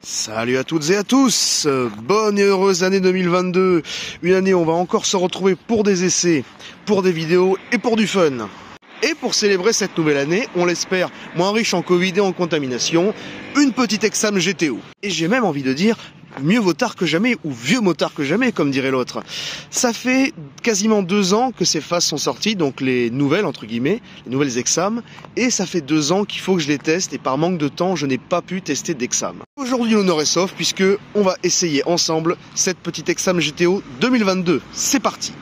Salut à toutes et à tous, bonne et heureuse année 2022, une année où on va encore se retrouver pour des essais, pour des vidéos et pour du fun. Et pour célébrer cette nouvelle année, on l'espère, moins riche en Covid et en contamination, une petite exam GTO. Et j'ai même envie de dire, mieux vaut tard que jamais, ou vieux motard que jamais, comme dirait l'autre. Ça fait quasiment 2 ans que ces phases sont sorties, donc les nouvelles, entre guillemets, les nouvelles exams, et ça fait 2 ans qu'il faut que je les teste, et par manque de temps, je n'ai pas pu tester d'exam. Aujourd'hui, l'honneur est sauf, puisque on va essayer ensemble cette petite exam GTO 2022. C'est parti!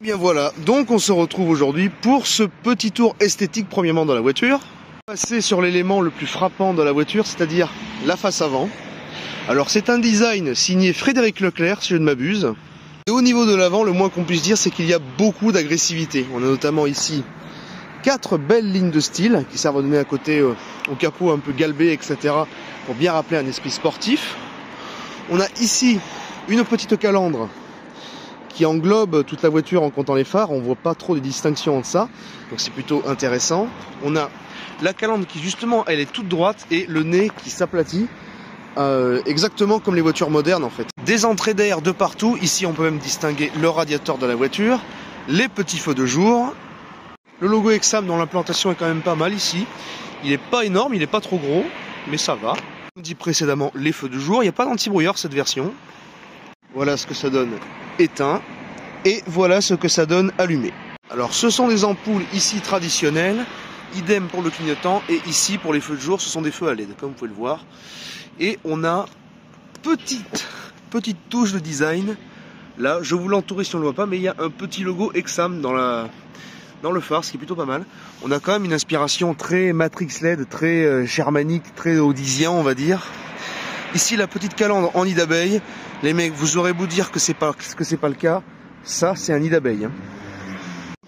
Bien voilà, donc on se retrouve aujourd'hui pour ce petit tour esthétique premièrement dans la voiture. On va passer sur l'élément le plus frappant de la voiture, c'est-à-dire la face avant. Alors c'est un design signé Frédéric Leclerc, si je ne m'abuse. Et au niveau de l'avant, le moins qu'on puisse dire, c'est qu'il y a beaucoup d'agressivité. On a notamment ici 4 belles lignes de style qui servent à donner un côté au capot un peu galbé, etc. pour bien rappeler un esprit sportif. On a ici une petite calandre qui englobe toute la voiture en comptant les phares. On voit pas trop de distinction entre ça, donc c'est plutôt intéressant. On a la calandre qui justement elle est toute droite et le nez qui s'aplatit exactement comme les voitures modernes en fait. Des entrées d'air de partout, ici on peut même distinguer le radiateur de la voiture, les petits feux de jour, le logo Exam dont l'implantation est quand même pas mal ici. Il est pas énorme, il est pas trop gros, mais ça va. Comme dit précédemment, les feux de jour, il n'y a pas d'anti-brouillard cette version. Voilà ce que ça donne éteint et voilà ce que ça donne allumé. Alors ce sont des ampoules ici traditionnelles, idem pour le clignotant et ici pour les feux de jour ce sont des feux à LED comme vous pouvez le voir. Et on a petite touche de design, là je vous l'entourer si on ne le voit pas, mais il y a un petit logo Exam dans le phare, ce qui est plutôt pas mal. On a quand même une inspiration très Matrix LED, très germanique, très audisien on va dire. Ici la petite calandre en nid d'abeille. Les mecs, vous aurez beau dire que c'est pas le cas, ça c'est un nid d'abeille.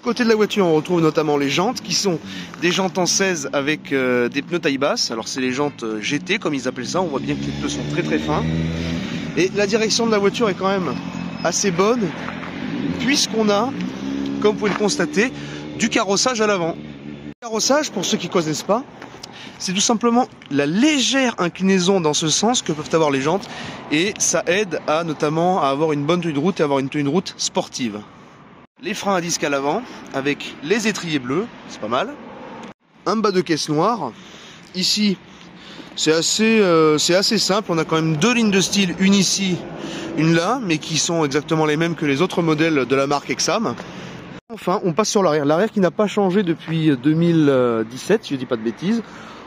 Côté de la voiture, on retrouve notamment les jantes qui sont des jantes en 16 avec des pneus taille basse. Alors c'est les jantes GT comme ils appellent ça. On voit bien que les pneus sont très très fins. Et la direction de la voiture est quand même assez bonne puisqu'on a, comme vous pouvez le constater, du carrossage à l'avant. Le carrossage, pour ceux qui ne connaissent pas, c'est tout simplement la légère inclinaison dans ce sens que peuvent avoir les jantes et ça aide à notamment à avoir une bonne tenue de route et avoir une tenue de route sportive. Les freins à disque à l'avant avec les étriers bleus, c'est pas mal. Un bas de caisse noir. Ici, c'est assez simple, on a quand même 2 lignes de style, une ici, une là, mais qui sont exactement les mêmes que les autres modèles de la marque Exam. Enfin, on passe sur l'arrière. L'arrière qui n'a pas changé depuis 2017, si je dis pas de bêtises.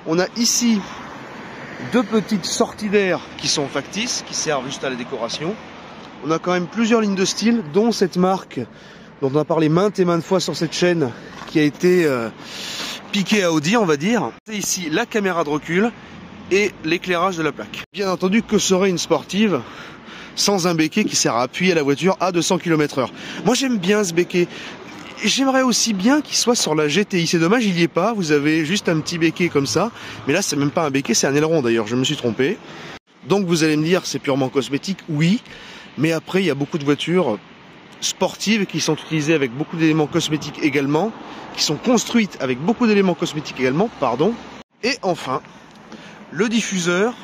On a ici 2 petites sorties d'air qui sont factices, qui servent juste à la décoration. On a quand même plusieurs lignes de style, dont cette marque dont on a parlé maintes et maintes fois sur cette chaîne, qui a été piquée à Audi, on va dire. C'est ici la caméra de recul et l'éclairage de la plaque. Bien entendu, que serait une sportive sans un béquet qui sert à appuyer la voiture à 200 km/h. Moi j'aime bien ce béquet. J'aimerais aussi bien qu'il soit sur la GTI, c'est dommage il n'y est pas, vous avez juste un petit béquet comme ça, mais là c'est même pas un béquet, c'est un aileron d'ailleurs, je me suis trompé. Donc vous allez me dire c'est purement cosmétique, oui, mais après il y a beaucoup de voitures sportives qui sont utilisées avec beaucoup d'éléments cosmétiques également, qui sont construites avec beaucoup d'éléments cosmétiques également, pardon. Et enfin, le diffuseur,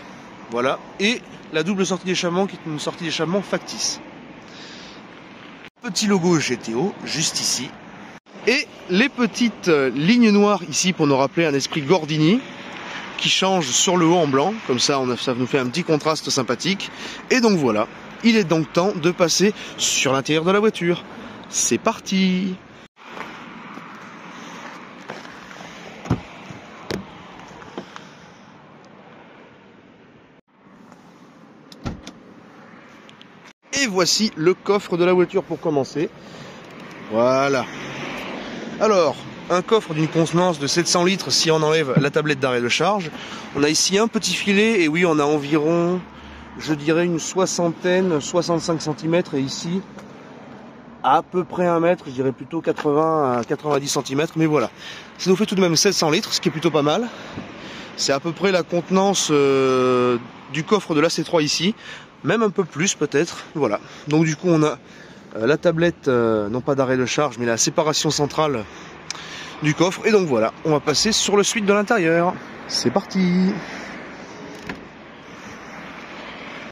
voilà, et la double sortie d'échappement qui est une sortie d'échappement factice. Petit logo GTO, juste ici. Et les petites lignes noires ici pour nous rappeler un esprit Gordini qui change sur le haut en blanc, comme ça ça nous fait un petit contraste sympathique. Et donc voilà, il est donc temps de passer sur l'intérieur de la voiture. C'est parti! Et voici le coffre de la voiture pour commencer. Voilà. Alors, un coffre d'une contenance de 700 litres si on enlève la tablette d'arrêt de charge. On a ici un petit filet, et oui, on a environ, je dirais, une soixantaine, 65 cm, et ici, à peu près 1 mètre, je dirais plutôt 80 à 90 cm, mais voilà. Ça nous fait tout de même 700 litres, ce qui est plutôt pas mal. C'est à peu près la contenance du coffre de la C3 ici, même un peu plus peut-être, voilà. Donc du coup on a la tablette, non pas d'arrêt de charge, mais la séparation centrale du coffre, et donc voilà, on va passer sur le suite de l'intérieur. C'est parti.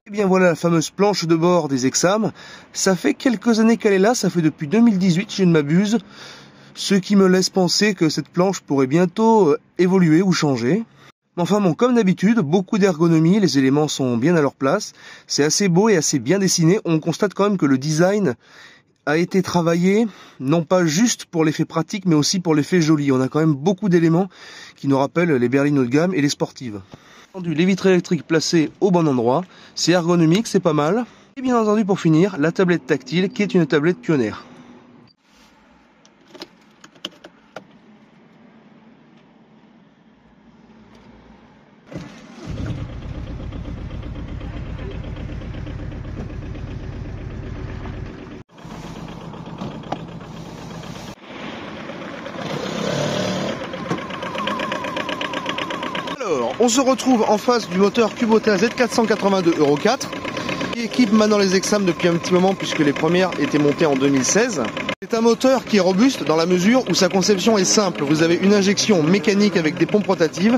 Et bien voilà la fameuse planche de bord des Exam. Ça fait quelques années qu'elle est là, ça fait depuis 2018 si je ne m'abuse, ce qui me laisse penser que cette planche pourrait bientôt évoluer ou changer. Enfin bon, comme d'habitude, beaucoup d'ergonomie, les éléments sont bien à leur place, c'est assez beau et assez bien dessiné. On constate quand même que le design a été travaillé, non pas juste pour l'effet pratique, mais aussi pour l'effet joli. On a quand même beaucoup d'éléments qui nous rappellent les berlines haut de gamme et les sportives. Les vitres électriques placées au bon endroit, c'est ergonomique, c'est pas mal. Et bien entendu, pour finir, la tablette tactile qui est une tablette Pioneer. Alors, on se retrouve en face du moteur Kubota Z482 Euro 4 qui équipe maintenant les Exam depuis un petit moment puisque les premières étaient montées en 2016. C'est un moteur qui est robuste dans la mesure où sa conception est simple. Vous avez une injection mécanique avec des pompes rotatives,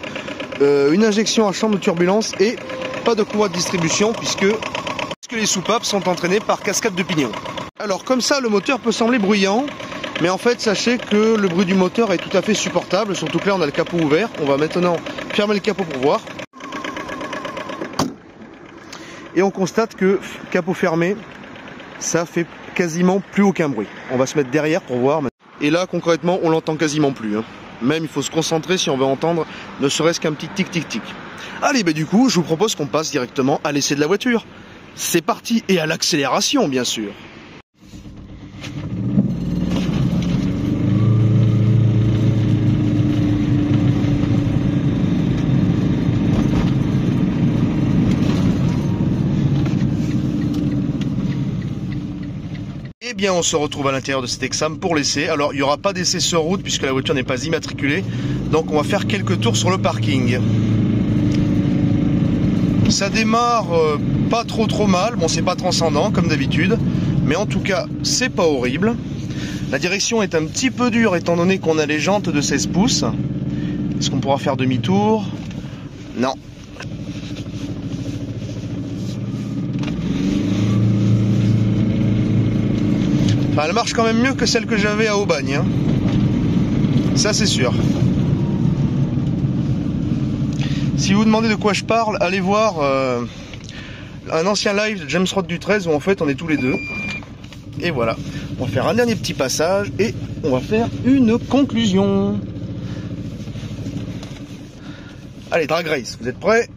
une injection à chambre de turbulence et pas de courroie de distribution puisque les soupapes sont entraînées par cascade de pignon. Alors comme ça, le moteur peut sembler bruyant. Mais en fait, sachez que le bruit du moteur est tout à fait supportable, surtout que là, on a le capot ouvert. On va maintenant fermer le capot pour voir. Et on constate que, capot fermé, ça fait quasiment plus aucun bruit. On va se mettre derrière pour voir. Et là, concrètement, on l'entend quasiment plus. Même, il faut se concentrer si on veut entendre ne serait-ce qu'un petit tic-tic-tic. Allez, du coup, je vous propose qu'on passe directement à l'essai de la voiture. C'est parti, et à l'accélération, bien sûr. Eh bien, on se retrouve à l'intérieur de cet Exam pour l'essai. Alors, il n'y aura pas d'essai sur route puisque la voiture n'est pas immatriculée. Donc, on va faire quelques tours sur le parking. Ça démarre pas trop mal. Bon, c'est pas transcendant comme d'habitude. Mais en tout cas, c'est pas horrible. La direction est un petit peu dure étant donné qu'on a les jantes de 16 pouces. Est-ce qu'on pourra faire demi-tour? Non. Enfin, elle marche quand même mieux que celle que j'avais à Aubagne, hein. Ça c'est sûr. Si vous vous demandez de quoi je parle, allez voir un ancien live de James Roth du 13 où en fait on est tous les deux. Et voilà, on va faire un dernier petit passage et on va faire une conclusion. Allez, Drag Race, vous êtes prêts?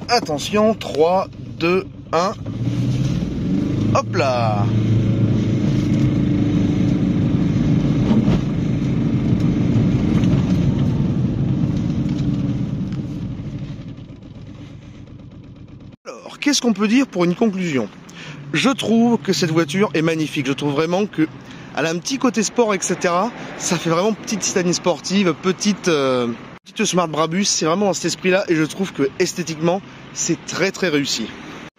Attention, 3, 2, 1. Hop là! Alors, qu'est-ce qu'on peut dire pour une conclusion? Je trouve que cette voiture est magnifique. Je trouve vraiment qu'elle a un petit côté sport, etc. Ça fait vraiment petite citadine sportive, petite Smart Brabus. C'est vraiment dans cet esprit-là et je trouve que esthétiquement, c'est très réussi.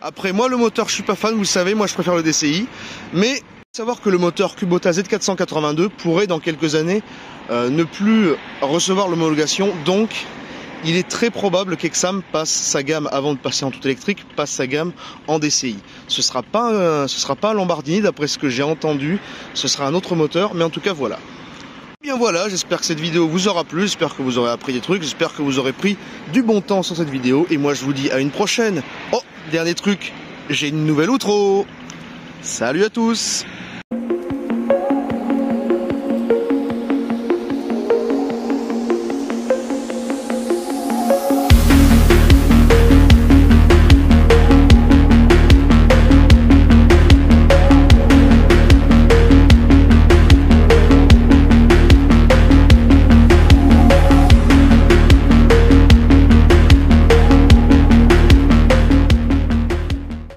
Après, moi, le moteur, je suis pas fan, vous le savez. Moi, je préfère le DCI. Mais savoir que le moteur Kubota Z482 pourrait, dans quelques années, ne plus recevoir l'homologation. Donc, il est très probable qu'Exam passe sa gamme, avant de passer en tout électrique, passe sa gamme en DCI. Ce sera pas un Lamborghini d'après ce que j'ai entendu, ce sera un autre moteur, mais en tout cas voilà. Bien voilà, j'espère que cette vidéo vous aura plu, j'espère que vous aurez appris des trucs, j'espère que vous aurez pris du bon temps sur cette vidéo, et moi je vous dis à une prochaine. Oh, dernier truc, j'ai une nouvelle outro. Salut à tous!